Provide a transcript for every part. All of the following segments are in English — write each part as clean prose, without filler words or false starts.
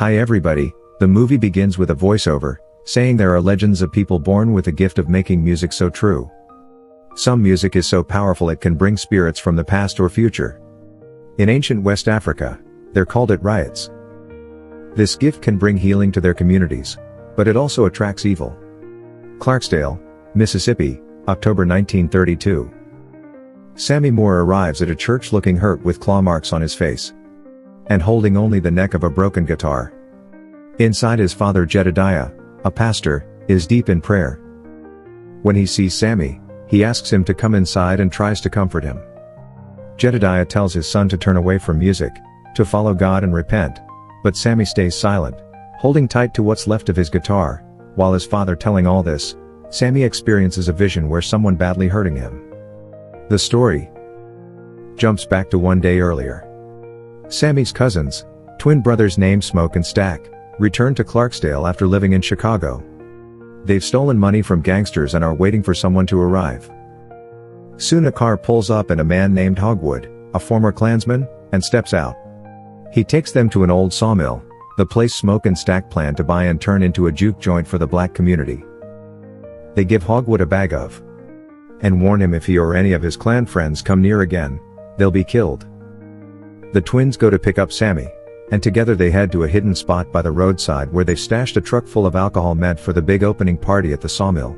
Hi everybody, the movie begins with a voiceover, saying there are legends of people born with the gift of making music so true. Some music is so powerful it can bring spirits from the past or future. In ancient West Africa, they're called it riots. This gift can bring healing to their communities, but it also attracts evil. Clarksdale, Mississippi, October 1932. Sammy Moore arrives at a church looking hurt with claw marks on his face and holding only the neck of a broken guitar. Inside, his father Jedediah, a pastor, is deep in prayer. When he sees Sammy, he asks him to come inside and tries to comfort him. Jedediah tells his son to turn away from music, to follow God and repent, but Sammy stays silent, holding tight to what's left of his guitar. While his father telling all this, Sammy experiences a vision where someone badly hurting him. The story jumps back to one day earlier. Sammy's cousins, twin brothers named Smoke and Stack, return to Clarksdale after living in Chicago. They've stolen money from gangsters and are waiting for someone to arrive. Soon a car pulls up and a man named Hogwood, a former Klansman, and steps out. He takes them to an old sawmill, the place Smoke and Stack plan to buy and turn into a juke joint for the black community. They give Hogwood a bag of and warn him if he or any of his clan friends come near again, they'll be killed. The twins go to pick up Sammy, and together they head to a hidden spot by the roadside where they've stashed a truck full of alcohol meant for the big opening party at the sawmill.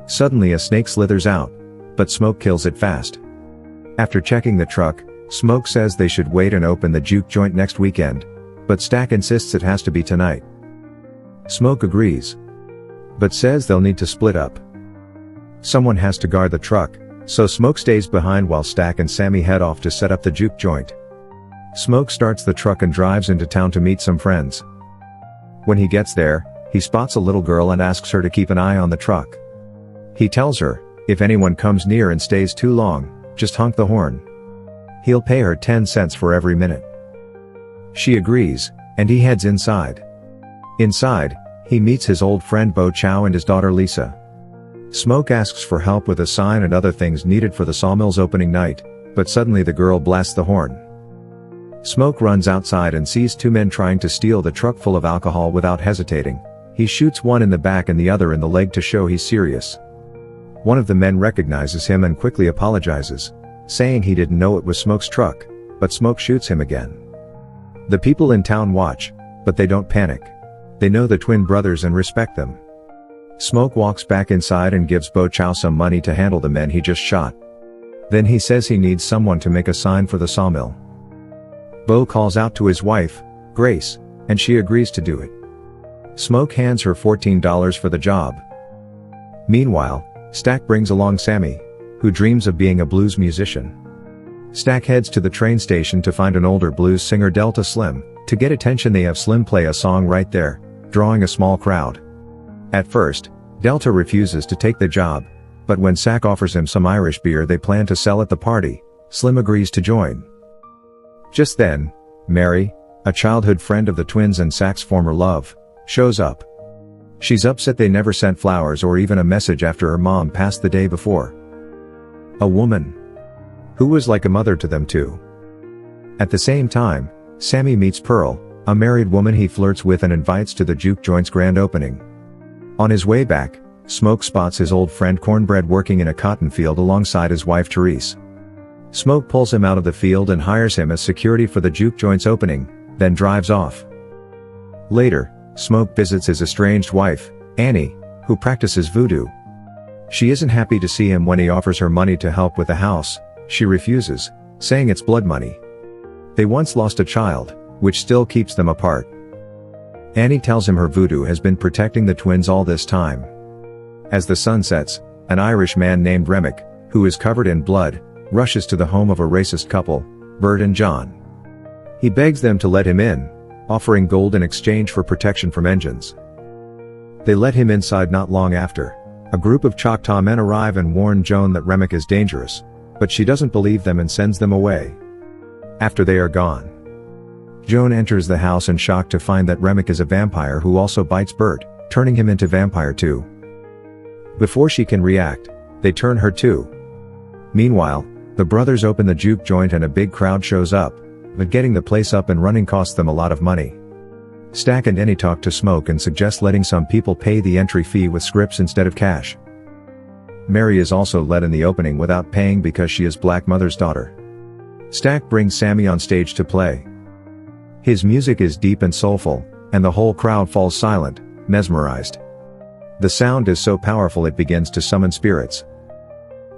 Suddenly a snake slithers out, but Smoke kills it fast. After checking the truck, Smoke says they should wait and open the juke joint next weekend, but Stack insists it has to be tonight. Smoke agrees, but says they'll need to split up. Someone has to guard the truck, so Smoke stays behind while Stack and Sammy head off to set up the juke joint. Smoke starts the truck and drives into town to meet some friends. When he gets there, he spots a little girl and asks her to keep an eye on the truck. He tells her, if anyone comes near and stays too long, just honk the horn. He'll pay her 10 cents for every minute. She agrees, and he heads inside. Inside, he meets his old friend Bo Chow and his daughter Lisa. Smoke asks for help with a sign and other things needed for the sawmill's opening night, but suddenly the girl blasts the horn. Smoke runs outside and sees two men trying to steal the truck full of alcohol without hesitating. He shoots one in the back and the other in the leg to show he's serious. One of the men recognizes him and quickly apologizes, saying he didn't know it was Smoke's truck, but Smoke shoots him again. The people in town watch, but they don't panic. They know the twin brothers and respect them. Smoke walks back inside and gives Bo Chow some money to handle the men he just shot. Then he says he needs someone to make a sign for the sawmill. Bo calls out to his wife, Grace, and she agrees to do it. Smoke hands her $14 for the job. Meanwhile, Stack brings along Sammy, who dreams of being a blues musician. Stack heads to the train station to find an older blues singer, Delta Slim. To get attention, they have Slim play a song right there, drawing a small crowd. At first, Delta refuses to take the job, but when Stack offers him some Irish beer they plan to sell at the party, Slim agrees to join. Just then, Mary, a childhood friend of the twins and Stack's former love, shows up. She's upset they never sent flowers or even a message after her mom passed the day before. A woman who was like a mother to them too. At the same time, Sammy meets Pearl, a married woman he flirts with and invites to the juke joint's grand opening. On his way back, Smoke spots his old friend Cornbread working in a cotton field alongside his wife Therese. Smoke pulls him out of the field and hires him as security for the juke joint's opening, then drives off. Later, Smoke visits his estranged wife, Annie, who practices voodoo. She isn't happy to see him when he offers her money to help with the house. She refuses, saying it's blood money. They once lost a child, which still keeps them apart. Annie tells him her voodoo has been protecting the twins all this time. As the sun sets, an Irish man named Remick, who is covered in blood, rushes to the home of a racist couple, Bert and John. He begs them to let him in, offering gold in exchange for protection from engines. They let him inside. Not long after, a group of Choctaw men arrive and warn Joan that Remick is dangerous, but she doesn't believe them and sends them away. After they are gone, Joan enters the house in shock to find that Remick is a vampire who also bites Bert, turning him into vampire too. Before she can react, they turn her too. Meanwhile, the brothers open the juke joint and a big crowd shows up, but getting the place up and running costs them a lot of money. Stack and Annie talk to Smoke and suggest letting some people pay the entry fee with scripts instead of cash. Mary is also let in the opening without paying because she is Black Mother's daughter. Stack brings Sammy on stage to play. His music is deep and soulful, and the whole crowd falls silent, mesmerized. The sound is so powerful it begins to summon spirits.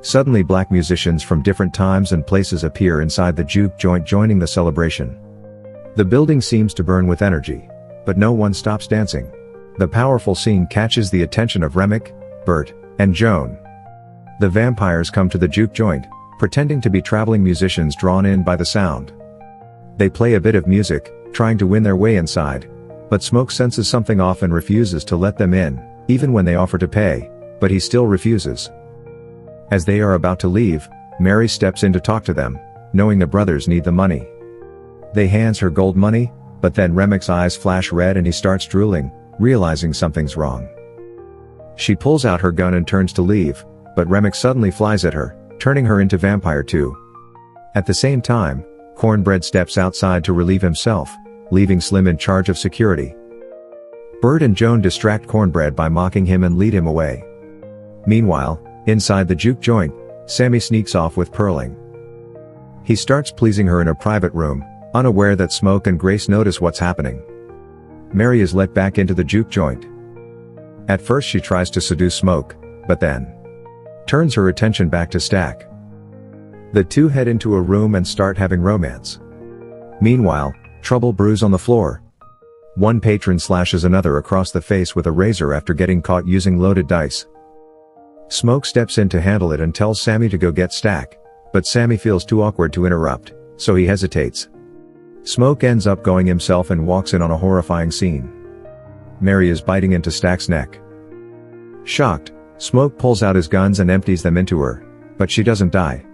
Suddenly black musicians from different times and places appear inside the juke joint joining the celebration. The building seems to burn with energy, but no one stops dancing. The powerful scene catches the attention of Remick, Bert, and Joan. The vampires come to the juke joint, pretending to be traveling musicians drawn in by the sound. They play a bit of music, trying to win their way inside, but Smoke senses something off and refuses to let them in, even when they offer to pay, but he still refuses. As they are about to leave, Mary steps in to talk to them, knowing the brothers need the money. They hands her gold money, but then Remick's eyes flash red and he starts drooling, realizing something's wrong. She pulls out her gun and turns to leave, but Remick suddenly flies at her, turning her into vampire too. At the same time, Cornbread steps outside to relieve himself, leaving Slim in charge of security. Bert and Joan distract Cornbread by mocking him and lead him away. Meanwhile, inside the juke joint, Sammy sneaks off with Pearling. He starts pleasing her in a private room, unaware that Smoke and Grace notice what's happening. Mary is let back into the juke joint. At first she tries to seduce Smoke, but then turns her attention back to Stack. The two head into a room and start having romance. Meanwhile, trouble brews on the floor. One patron slashes another across the face with a razor after getting caught using loaded dice. Smoke steps in to handle it and tells Sammy to go get Stack, but Sammy feels too awkward to interrupt, so he hesitates. Smoke ends up going himself and walks in on a horrifying scene. Mary is biting into Stack's neck. Shocked, Smoke pulls out his guns and empties them into her, but she doesn't die.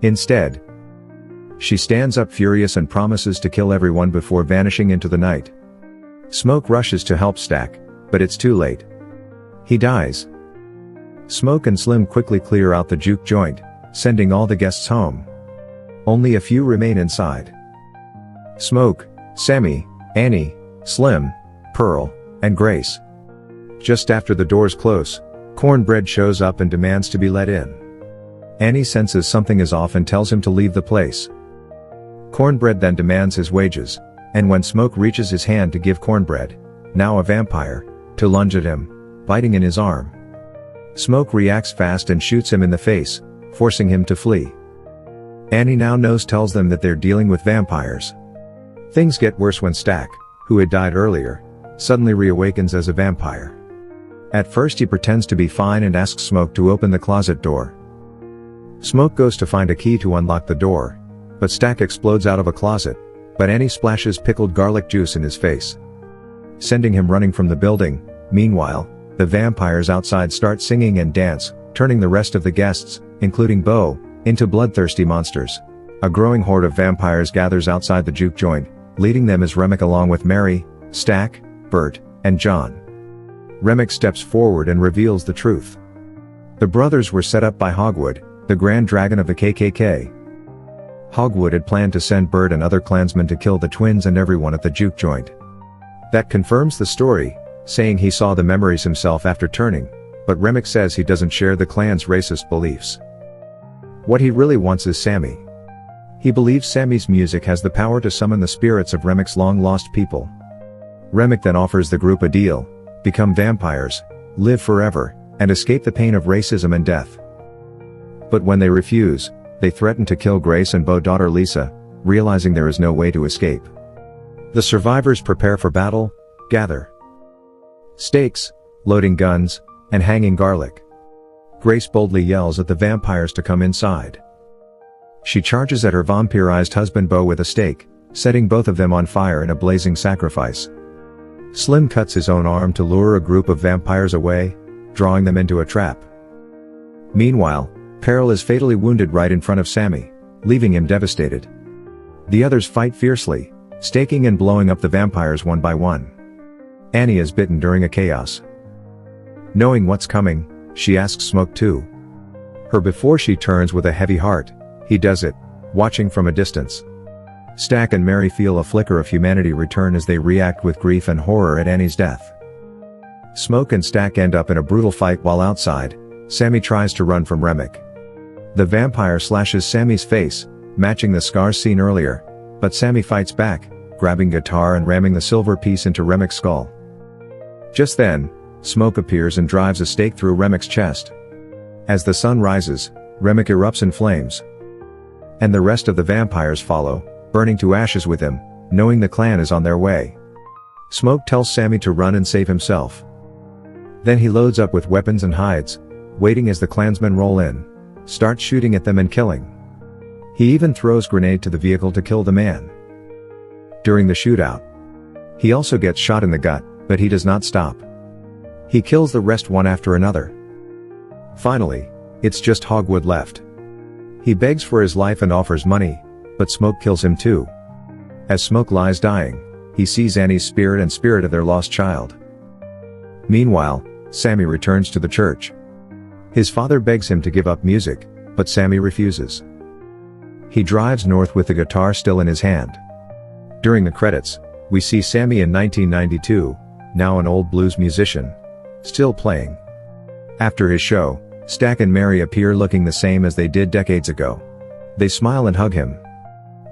Instead, she stands up furious and promises to kill everyone before vanishing into the night. Smoke rushes to help Stack, but it's too late. He dies. Smoke and Slim quickly clear out the juke joint, sending all the guests home. Only a few remain inside. Smoke, Sammy, Annie, Slim, Pearl, and Grace. Just after the doors close, Cornbread shows up and demands to be let in. Annie senses something is off and tells him to leave the place. Cornbread then demands his wages, and when Smoke reaches his hand to give Cornbread, now a vampire, to lunge at him, biting in his arm. Smoke reacts fast and shoots him in the face, forcing him to flee. Annie now tells them that they're dealing with vampires. Things get worse when Stack, who had died earlier, suddenly reawakens as a vampire. At first he pretends to be fine and asks Smoke to open the closet door. Smoke goes to find a key to unlock the door, but Stack explodes out of a closet, but Annie splashes pickled garlic juice in his face, sending him running from the building. Meanwhile, the vampires outside start singing and dance, turning the rest of the guests, including Beau, into bloodthirsty monsters. A growing horde of vampires gathers outside the juke joint, leading them is Remick along with Mary, Stack, Bert, and John. Remick steps forward and reveals the truth. The brothers were set up by Hogwood, the Grand Dragon of the KKK. Hogwood had planned to send Bert and other clansmen to kill the twins and everyone at the juke joint. That confirms the story, saying he saw the memories himself after turning, but Remick says he doesn't share the clan's racist beliefs. What he really wants is Sammy. He believes Sammy's music has the power to summon the spirits of Remick's long-lost people. Remick then offers the group a deal: become vampires, live forever, and escape the pain of racism and death. But when they refuse, they threaten to kill Grace and Beau's daughter Lisa, realizing there is no way to escape. The survivors prepare for battle, gather stakes, loading guns, and hanging garlic. Grace boldly yells at the vampires to come inside. She charges at her vampirized husband Beau with a stake, setting both of them on fire in a blazing sacrifice. Slim cuts his own arm to lure a group of vampires away, drawing them into a trap. Meanwhile, Pearl is fatally wounded right in front of Sammy, leaving him devastated. The others fight fiercely, staking and blowing up the vampires one by one. Annie is bitten during a chaos. Knowing what's coming, she asks Smoke to her before she turns with a heavy heart. He does it, watching from a distance. Stack and Mary feel a flicker of humanity return as they react with grief and horror at Annie's death. Smoke and Stack end up in a brutal fight while outside. Sammy tries to run from Remick. The vampire slashes Sammy's face, matching the scars seen earlier, but Sammy fights back, grabbing guitar and ramming the silver piece into Remick's skull. Just then, Smoke appears and drives a stake through Remick's chest. As the sun rises, Remick erupts in flames. And the rest of the vampires follow, burning to ashes with him, knowing the clan is on their way. Smoke tells Sammy to run and save himself. Then he loads up with weapons and hides, waiting as the clansmen roll in, start shooting at them and killing. He even throws a grenade to the vehicle to kill the man. During the shootout, he also gets shot in the gut, but he does not stop. He kills the rest one after another. Finally, it's just Hogwood left. He begs for his life and offers money, but Smoke kills him too. As Smoke lies dying, he sees Annie's spirit and spirit of their lost child. Meanwhile, Sammy returns to the church. His father begs him to give up music, but Sammy refuses. He drives north with the guitar still in his hand. During the credits, we see Sammy in 1992, now an old blues musician, still playing. After his show, Stack and Mary appear looking the same as they did decades ago. They smile and hug him.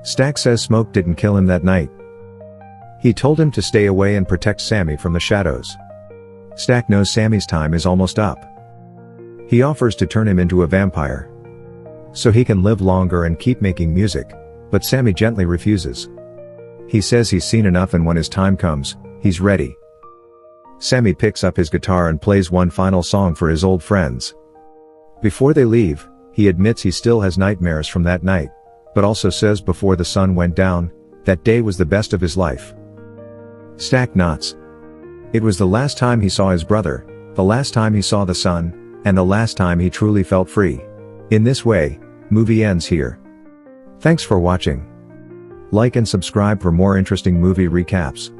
Stack says Smoke didn't kill him that night. He told him to stay away and protect Sammy from the shadows. Stack knows Sammy's time is almost up. He offers to turn him into a vampire, so he can live longer and keep making music, but Sammy gently refuses. He says he's seen enough and when his time comes, he's ready. Sammy picks up his guitar and plays one final song for his old friends. Before they leave, he admits he still has nightmares from that night, but also says before the sun went down, that day was the best of his life. Stack nods. It was the last time he saw his brother, the last time he saw the sun, and the last time he truly felt free. In this way, movie ends here. Thanks for watching. Like and subscribe for more interesting movie recaps.